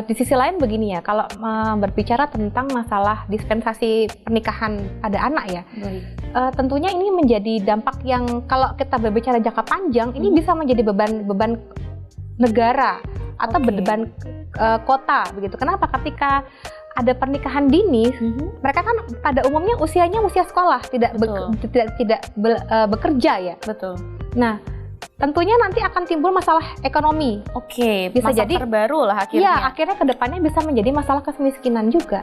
B: di sisi lain begini ya, kalau berbicara tentang masalah dispensasi pernikahan pada anak ya, tentunya ini menjadi dampak yang kalau kita berbicara jangka panjang ini bisa menjadi beban negara atau beban kota begitu. Kenapa? Ketika ada pernikahan dini, mereka kan pada umumnya usianya usia sekolah, tidak bekerja ya.
A: Betul.
B: Nah, tentunya nanti akan timbul masalah ekonomi. Bisa jadi
A: terbaru lah akhirnya.
B: Iya, akhirnya kedepannya bisa menjadi masalah kemiskinan juga.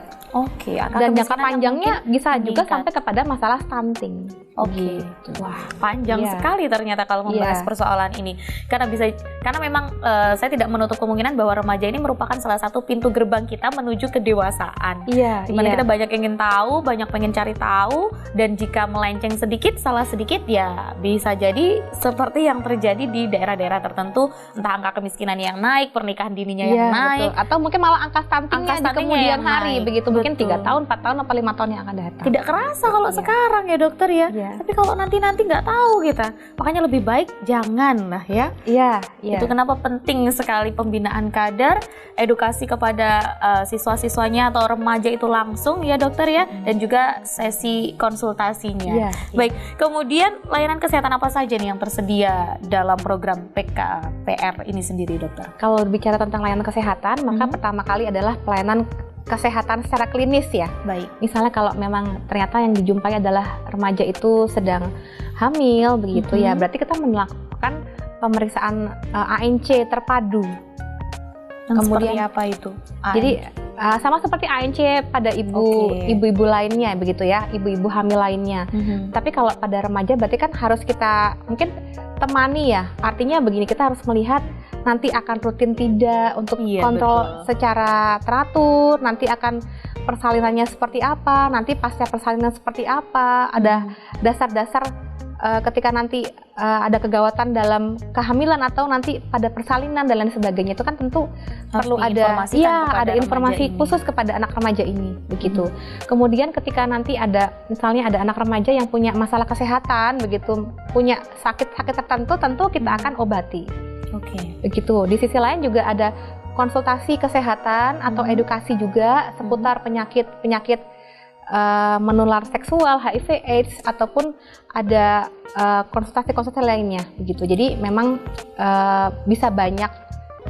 B: Dan jangka panjangnya bisa juga sampai kepada masalah stunting.
A: Wah, panjang sekali ternyata kalau membahas persoalan ini. Karena memang saya tidak menutup kemungkinan bahwa remaja ini merupakan salah satu pintu gerbang kita menuju kedewasaan. Dimana kita banyak ingin tahu, banyak pengen cari tahu, dan jika melenceng sedikit, salah sedikit ya bisa jadi seperti yang terjadi di daerah-daerah tertentu, entah angka kemiskinan yang naik, pernikahan dininya yang naik,
B: atau mungkin malah angka stuntingnya di kemudian hari begitu, mungkin 3 tahun, 4 tahun, atau 5 tahun yang akan datang.
A: Tidak kerasa kalau sekarang ya dokter ya. Tapi kalau nanti nggak tahu kita, makanya lebih baik janganlah ya. Itu kenapa penting sekali pembinaan kader, edukasi kepada siswa-siswanya atau remaja itu langsung ya dokter ya, dan juga sesi konsultasinya. Baik, kemudian layanan kesehatan apa saja nih yang tersedia dalam program PKPR ini sendiri dokter?
B: Kalau bicara tentang layanan kesehatan, maka pertama kali adalah pelayanan kesehatan secara klinis ya. Misalnya kalau memang ternyata yang dijumpai adalah remaja itu sedang hamil begitu ya, berarti kita melakukan pemeriksaan ANC terpadu.
A: Kemudian seperti apa itu?
B: Jadi sama seperti ANC pada ibu-ibu lainnya begitu ya, ibu-ibu hamil lainnya. Tapi kalau pada remaja berarti kan harus kita mungkin temani ya. Artinya begini, kita harus melihat nanti akan rutin tidak untuk kontrol secara teratur, nanti akan persalinannya seperti apa, nanti pasca persalinan seperti apa, ada dasar-dasar ketika nanti ada kegawatan dalam kehamilan atau nanti pada persalinan dan lain sebagainya, itu kan tentu perlu ada informasi khusus kepada anak remaja ini begitu. Kemudian ketika nanti misalnya ada anak remaja yang punya masalah kesehatan begitu, punya sakit-sakit tertentu, tentu kita akan obati. Begitu. Di sisi lain juga ada konsultasi kesehatan atau edukasi juga seputar penyakit menular seksual, HIV/AIDS, ataupun ada konsultasi-konsultasi lainnya begitu. Jadi memang bisa banyak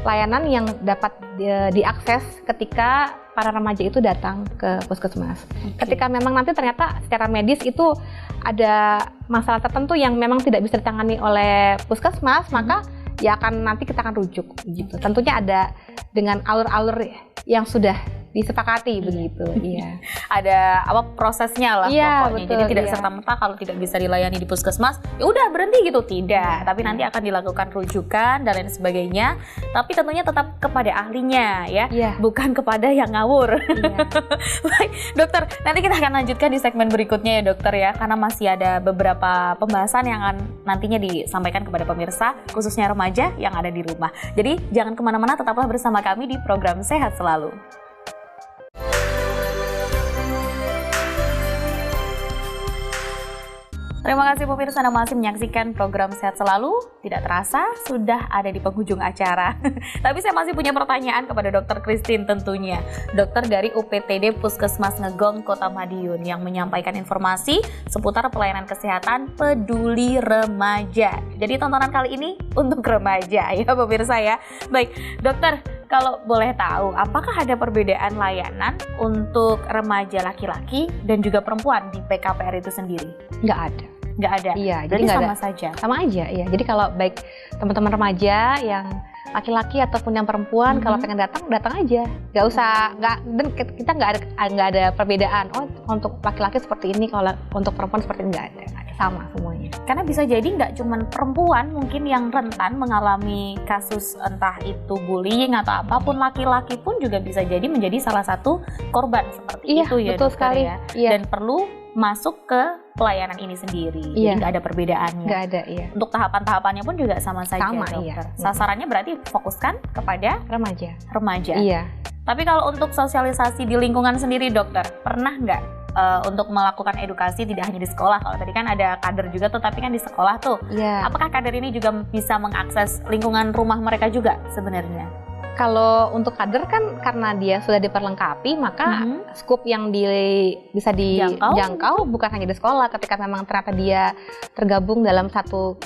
B: layanan yang dapat diakses ketika para remaja itu datang ke puskesmas. Ketika memang nanti ternyata secara medis itu ada masalah tertentu yang memang tidak bisa ditangani oleh puskesmas, maka ya nanti kita akan rujuk gitu. Tentunya ada dengan alur-alur yang sudah disepakati begitu.
A: Ada prosesnya lah pokoknya. Betul, jadi tidak serta-merta kalau tidak bisa dilayani di puskesmas ya udah berhenti gitu, tidak. Tapi nanti akan dilakukan rujukan dan lain sebagainya. Tapi tentunya tetap kepada ahlinya ya, bukan kepada yang ngawur. Baik, dokter, nanti kita akan lanjutkan di segmen berikutnya ya dokter ya, karena masih ada beberapa pembahasan yang akan nantinya disampaikan kepada pemirsa, khususnya remaja yang ada di rumah. Jadi jangan kemana-mana, tetaplah bersama kami di program Sehat Selalu. Terima kasih pemirsa, Anda masih menyaksikan program Sehat Selalu. Tidak terasa sudah ada di penghujung acara. Tapi saya masih punya pertanyaan kepada Dr. Christine tentunya. Dokter dari UPTD Puskesmas Ngegong Kota Madiun yang menyampaikan informasi seputar pelayanan kesehatan peduli remaja. Jadi tontonan kali ini untuk remaja ya pemirsa ya. Baik, dokter, kalau boleh tahu, apakah ada perbedaan layanan untuk remaja laki-laki dan juga perempuan di PKPR itu sendiri?
B: Nggak ada.
A: Nggak ada?
B: Iya,
A: jadi sama saja?
B: Sama aja, iya. Jadi kalau baik teman-teman remaja yang laki-laki ataupun yang perempuan, kalau pengen datang aja. Nggak usah, dan kita nggak ada perbedaan. Oh, untuk laki-laki seperti ini, kalau untuk perempuan seperti ini, nggak ada. Sama semuanya.
A: Karena bisa jadi nggak cuma perempuan mungkin yang rentan mengalami kasus entah itu bullying atau apapun, laki-laki pun juga bisa jadi menjadi salah satu korban seperti itu ya,
B: betul
A: dokter
B: sekali.
A: Ya. Dan perlu masuk ke pelayanan ini sendiri.
B: Iya.
A: Jadi nggak ada perbedaannya.
B: Nggak ada, iya.
A: Untuk tahapan-tahapannya pun juga sama saja,
B: Sama,
A: dokter.
B: iya.
A: Sasarannya berarti fokuskan kepada remaja.
B: Iya.
A: Tapi kalau untuk sosialisasi di lingkungan sendiri, dokter, pernah nggak untuk melakukan edukasi tidak hanya di sekolah? Kalau tadi kan ada kader juga tuh, tapi kan di sekolah tuh.
B: Iya.
A: Apakah kader ini juga bisa mengakses lingkungan rumah mereka juga sebenarnya?
B: Kalau untuk kader kan karena dia sudah diperlengkapi, maka skup yang bisa dijangkau bukan hanya di sekolah. Ketika memang ternyata dia tergabung dalam satu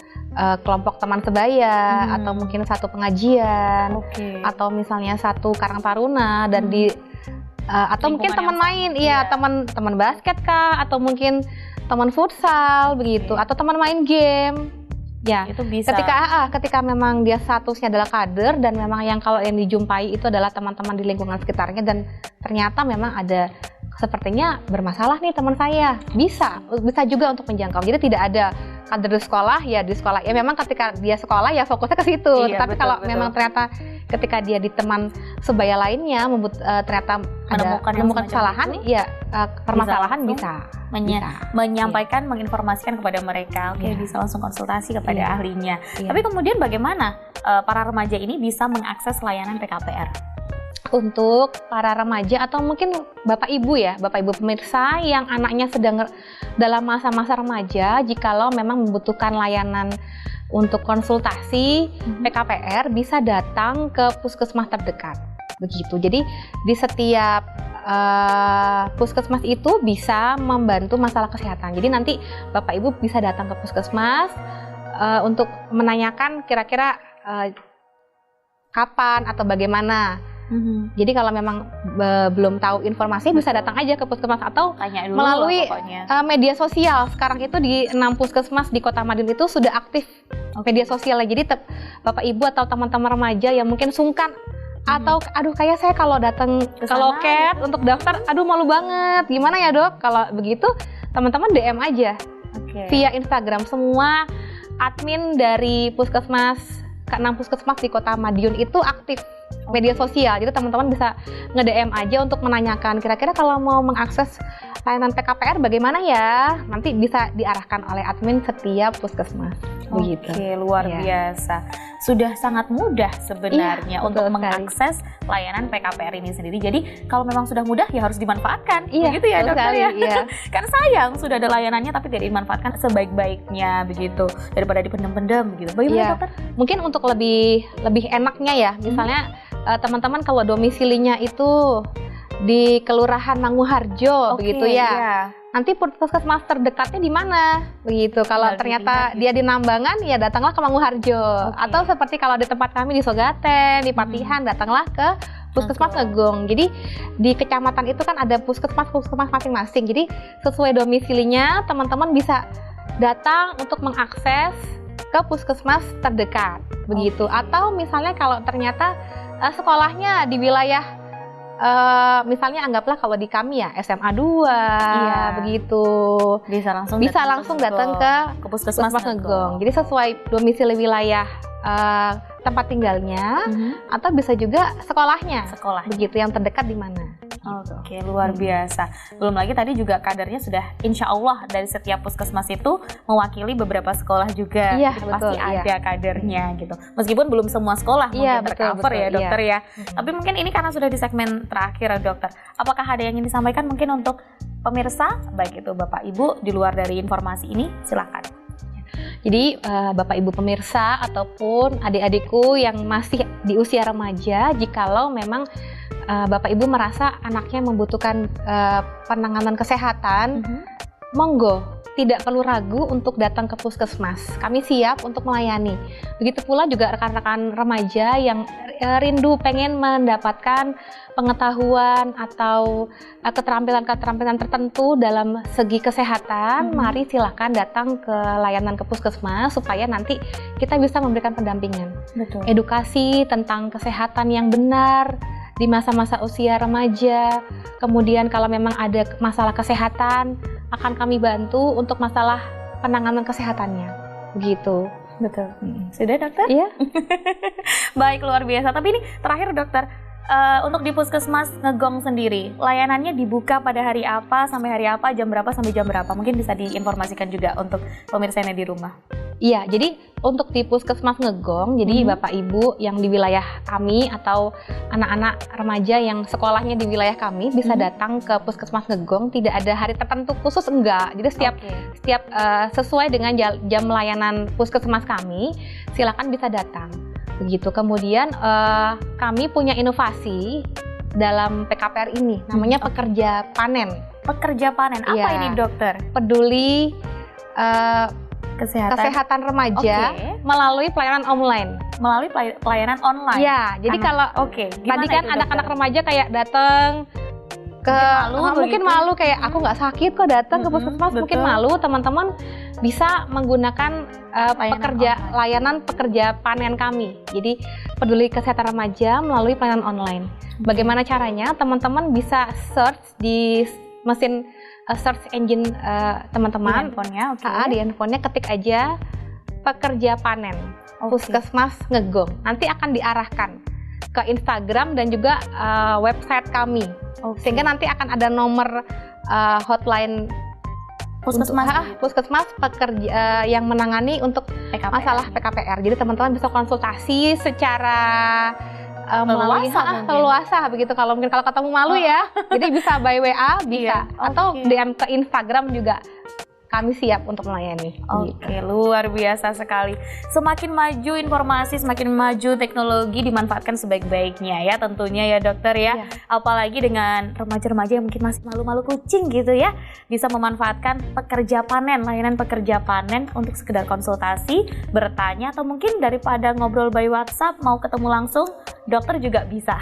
B: kelompok teman sebaya, atau mungkin satu pengajian, atau misalnya satu karang taruna, dan atau mungkin teman main, teman basket kah, atau mungkin teman futsal begitu, atau teman main game. Ya,
A: itu bisa.
B: Ketika memang dia statusnya adalah kader, dan memang kalau yang dijumpai itu adalah teman-teman di lingkungan sekitarnya, dan ternyata memang ada sepertinya bermasalah nih teman saya, bisa juga untuk menjangkau. Jadi tidak ada kader di sekolah ya memang ketika dia sekolah ya fokusnya ke situ.
A: Iya,
B: tapi kalau memang ternyata ketika dia di teman sebaya lainnya ternyata menemukan kesalahan, permasalahan bisa
A: menyampaikan, menginformasikan kepada mereka. Bisa langsung konsultasi kepada ahlinya. Tapi kemudian bagaimana para remaja ini bisa mengakses layanan PKPR?
B: Untuk para remaja atau mungkin Bapak Ibu pemirsa yang anaknya sedang dalam masa-masa remaja, jikalau memang membutuhkan layanan untuk konsultasi PKPR, bisa datang ke puskesmas terdekat. Begitu. Jadi di setiap puskesmas itu bisa membantu masalah kesehatan. Jadi nanti Bapak Ibu bisa datang ke puskesmas untuk menanyakan kira-kira kapan atau bagaimana. Jadi kalau memang belum tahu informasi, bisa datang aja ke puskesmas atau
A: tanya dulu
B: melalui media sosial. Sekarang itu di 6 puskesmas di Kota Madiun itu sudah aktif media sosialnya. Jadi Bapak Ibu atau teman-teman remaja yang mungkin sungkan atau kayak saya kalau datang ke loket untuk daftar, malu banget. Gimana ya, Dok? Kalau begitu teman-teman DM aja via Instagram. Semua admin dari puskesmas, ke-6 puskesmas di Kota Madiun itu aktif media sosial. Jadi teman-teman bisa nge-DM aja untuk menanyakan kira-kira kalau mau mengakses layanan PKPR bagaimana ya. Nanti bisa diarahkan oleh admin setiap puskesmas. Begitu.
A: Luar biasa. Sudah sangat mudah sebenarnya untuk mengakses layanan PKPR ini sendiri. Jadi kalau memang sudah mudah ya harus dimanfaatkan. Begitu ya, dokter ya. Kan sayang sudah ada layanannya tapi tidak dimanfaatkan sebaik-baiknya begitu, daripada dipendam-pendam begitu. Bagaimana, dokter? Mungkin untuk lebih enaknya ya, misalnya teman-teman kalau domisilinya itu di Kelurahan Manguharjo begitu ya. Nanti puskesmas terdekatnya di mana? Begitu. Kalau ternyata dia di Nambangan, ya datanglah ke Manguharjo. Atau seperti kalau di tempat kami di Sogaten, di Patihan, datanglah ke puskesmas Ngegong. Jadi di kecamatan itu kan ada puskesmas masing-masing. Jadi sesuai domisilinya teman-teman bisa datang untuk mengakses ke puskesmas terdekat. Begitu. Atau misalnya kalau ternyata sekolahnya di wilayah misalnya anggaplah kalau di kami ya SMA 2 begitu, bisa langsung datang ke puskesmas Ngegong. Jadi sesuai domisili wilayah tempat tinggalnya, atau bisa juga sekolahnya begitu, yang terdekat di mana. Luar biasa. Belum lagi tadi juga kadernya sudah insya Allah dari setiap puskesmas itu mewakili beberapa sekolah juga. Pasti ada kadernya gitu. Meskipun belum semua sekolah mungkin tercover ya, dokter ya. Tapi mungkin ini karena sudah di segmen terakhir, dokter. Apakah ada yang ingin disampaikan mungkin untuk pemirsa, baik itu Bapak Ibu, di luar dari informasi ini, silakan. Jadi Bapak Ibu pemirsa ataupun adik-adikku yang masih di usia remaja, jikalau memang Bapak Ibu merasa anaknya membutuhkan penanganan kesehatan, monggo, tidak perlu ragu untuk datang ke puskesmas. Kami siap untuk melayani. Begitu pula juga rekan-rekan remaja yang rindu pengen mendapatkan pengetahuan atau keterampilan-keterampilan tertentu dalam segi kesehatan, mari silakan datang ke layanan ke puskesmas supaya nanti kita bisa memberikan pendampingan. Edukasi tentang kesehatan yang benar di masa-masa usia remaja. Kemudian kalau memang ada masalah kesehatan, akan kami bantu untuk masalah penanganan kesehatannya. Begitu. Betul. Sudah, dokter? Iya. Baik, luar biasa. Tapi ini terakhir, dokter, untuk di Puskesmas Ngegong sendiri, layanannya dibuka pada hari apa, sampai hari apa, jam berapa sampai jam berapa? Mungkin bisa diinformasikan juga untuk pemirsa yang di rumah.
B: Iya, jadi untuk di Puskesmas Ngegong, jadi Bapak Ibu yang di wilayah kami atau anak-anak remaja yang sekolahnya di wilayah kami bisa datang ke Puskesmas Ngegong. Tidak ada hari tertentu khusus, enggak. Jadi setiap sesuai dengan jam layanan Puskesmas kami, silakan bisa datang. Begitu. Kemudian kami punya inovasi dalam PKPR ini, namanya pekerja panen.
A: Pekerja panen, apa ini dokter?
B: Peduli kesehatan remaja melalui pelayanan online.
A: Melalui pelayanan online?
B: Ya, jadi kalau tadi kan anak-anak remaja kayak datang ke mungkin malu kayak aku nggak sakit kok datang ke puskesmas, mungkin malu. Teman-teman bisa menggunakan layanan pekerja panen kami. Jadi peduli kesehatan remaja melalui pelayanan online. Bagaimana caranya? Teman-teman bisa search di mesin search engine teman-teman di handphonenya, ketik aja pekerja panen Puskesmas Ngegong. Nanti akan diarahkan ke Instagram dan juga website kami. Sehingga nanti akan ada nomor hotline Puskesmas pekerja yang menangani untuk masalah PKPR. Jadi teman-teman bisa konsultasi secara leluasa begitu. Kalau ketemu malu ya, jadi bisa by WA bisa atau DM ke Instagram juga. Kami siap untuk melayani.
A: Luar biasa sekali. Semakin maju informasi, semakin maju teknologi, dimanfaatkan sebaik-baiknya ya tentunya ya dokter ya. Apalagi dengan remaja-remaja yang mungkin masih malu-malu kucing gitu ya, bisa memanfaatkan pekerja panen, layanan pekerja panen untuk sekedar konsultasi, bertanya, atau mungkin daripada ngobrol by WhatsApp mau ketemu langsung, dokter juga bisa.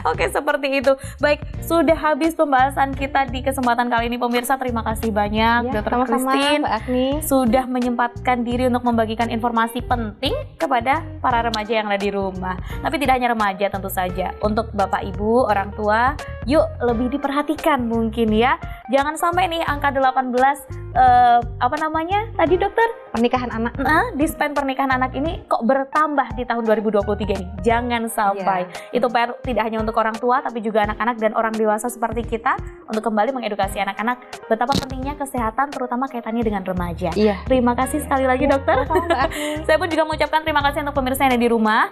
A: Oke, seperti itu. Baik, sudah habis pembahasan kita di kesempatan kali ini pemirsa. Terima kasih banyak dokter Christine sudah menyempatkan diri untuk membagikan informasi penting kepada para remaja yang ada di rumah. Tapi tidak hanya remaja tentu saja, untuk Bapak Ibu, orang tua, yuk lebih diperhatikan mungkin ya. Jangan sampai nih angka 18 tadi dokter?
B: Pernikahan anak.
A: Dispen pernikahan anak ini kok bertambah di tahun 2023 ini. Jangan sampai. Itu PR tidak hanya untuk orang tua tapi juga anak-anak dan orang dewasa seperti kita untuk kembali mengedukasi anak-anak betapa pentingnya kesehatan terutama kaitannya dengan remaja. Terima kasih sekali lagi dokter. Saya pun juga mengucapkan terima kasih untuk pemirsa yang ada di rumah.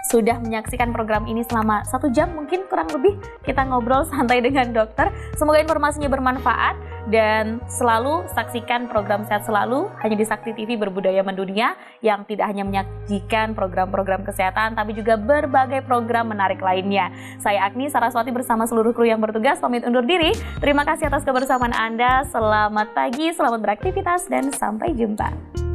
A: Sudah menyaksikan program ini selama 1 jam mungkin kurang lebih kita ngobrol santai dengan dokter. Semoga informasinya bermanfaat dan selalu saksikan program Sehat Selalu hanya di Sakti TV Berbudaya Mendunia yang tidak hanya menyajikan program-program kesehatan tapi juga berbagai program menarik lainnya. Saya Agni Saraswati bersama seluruh kru yang bertugas pamit undur diri. Terima kasih atas kebersamaan Anda. Selamat pagi, selamat beraktivitas dan sampai jumpa.